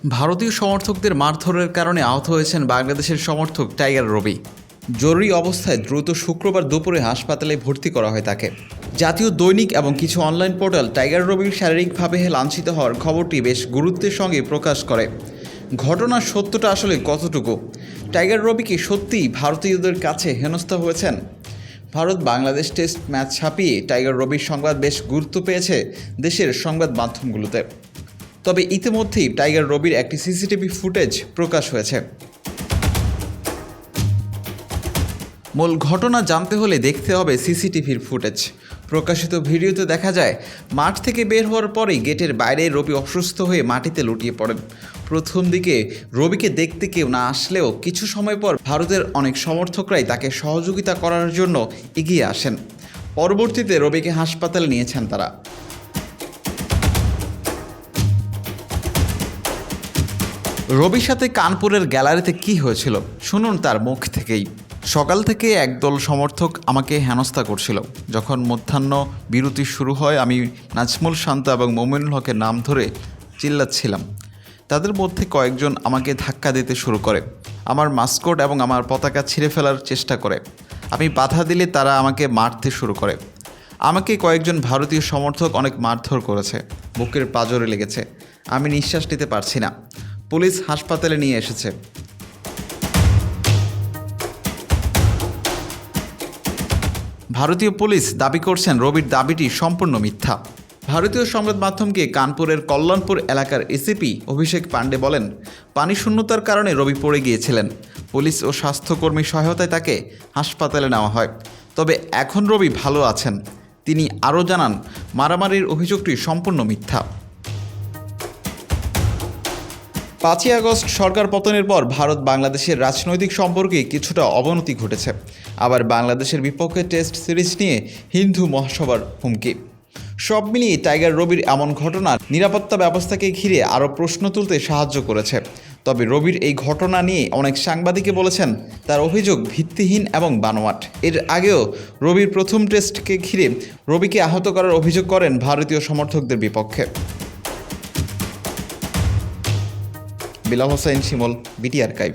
ভারতীয় সমর্থকদের মারধরের কারণে আহত হয়েছেন বাংলাদেশের সমর্থক টাইগার রবি। জরুরি অবস্থায় দ্রুত শুক্রবার দুপুরে হাসপাতালে ভর্তি করা হয় তাকে। জাতীয় দৈনিক এবং কিছু অনলাইন পোর্টাল টাইগার রবির শারীরিকভাবে লাঞ্ছিত হওয়ার খবরটি বেশ গুরুত্বের সঙ্গে প্রকাশ করে। ঘটনার সত্যটা আসলে কতটুকু? টাইগার রবি কি সত্যিই ভারতীয়দের কাছে হেনস্থা হয়েছেন? ভারত বাংলাদেশ টেস্ট ম্যাচ ছাপিয়ে টাইগার রবির সংবাদ বেশ গুরুত্ব পেয়েছে দেশের সংবাদ মাধ্যমগুলোতে। তবে ইতিমধ্যেই টাইগার রবির একটি সিসিটিভি ফুটেজ প্রকাশ হয়েছে। মূল ঘটনা জানতে হলে দেখতে হবে সিসিটিভির ফুটেজ। প্রকাশিত ভিডিওতে দেখা যায় মাঠ থেকে বের হওয়ার পরেই গেটের বাইরে রবি অসুস্থ হয়ে মাটিতে লুটিয়ে পড়েন। প্রথম দিকে রবিকে দেখতে কেউ না আসলেও কিছু সময় পর ভারতের অনেক সমর্থকরাই তাকে সহযোগিতা করার জন্য এগিয়ে আসেন। পরবর্তীতে রবিকে হাসপাতালে নিয়েছেন তারা। রবির সাথে কানপুরের গ্যালারিতে কি হয়েছিল শুনুন তার মুখ থেকেই। সকাল থেকে একদল সমর্থক আমাকে হেনস্থা করছিল। যখন মধ্যাহ্ন বিরতি শুরু হয় আমি নাজমুল শান্ত এবং মোমিনুল হকের নাম ধরে চিল্লাচ্ছিলাম। তাদের মধ্যে কয়েকজন আমাকে ধাক্কা দিতে শুরু করে, আমার মাস্কট এবং আমার পতাকা ছিঁড়ে ফেলার চেষ্টা করে। আমি বাধা দিলে তারা আমাকে মারতে শুরু করে। আমাকে কয়েকজন ভারতীয় সমর্থক অনেক মারধর করেছে, বুকের পাঁজরে লেগেছে, আমি নিঃশ্বাস নিতে পারছি না। পুলিশ হাসপাতালে নিয়ে এসেছে। ভারতীয় পুলিশ দাবি করছেন রবির দাবিটি সম্পূর্ণ মিথ্যা। ভারতীয় সংবাদ মাধ্যমকে কানপুরের কল্যাণপুর এলাকার এসিপি অভিষেক পাণ্ডে বলেন, পানি শূন্যতার কারণে রবি পড়ে গিয়েছিলেন। পুলিশ ও স্বাস্থ্যকর্মীর সহায়তায় তাকে হাসপাতালে নেওয়া হয়। তবে এখন রবি ভালো আছেন। তিনি আরও জানান, মারামারির অভিযোগটি সম্পূর্ণ মিথ্যা। 5ই আগস্ট সরকার পতনের পর ভারত বাংলাদেশের রাজনৈতিক সম্পর্কে কিছুটা অবনতি ঘটেছে। আবার বাংলাদেশের বিপক্ষে টেস্ট সিরিজ নিয়ে হিন্দু মহাসভার হুমকি। সব মিলিয়ে টাইগার রবির এমন ঘটনা নিরাপত্তা ব্যবস্থাকে ঘিরে আরও প্রশ্ন তুলতে সাহায্য করেছে। তবে রবির এই ঘটনা নিয়ে অনেক সাংবাদিকই বলেছেন তার অভিযোগ ভিত্তিহীন এবং বানোয়াট। এর আগেও রবির প্রথম টেস্টকে ঘিরে রবিকে আহত করার অভিযোগ করেন ভারতীয় সমর্থকদের বিপক্ষে। বিলাল হোসেন শিমল, বিটি আর্কাইভ।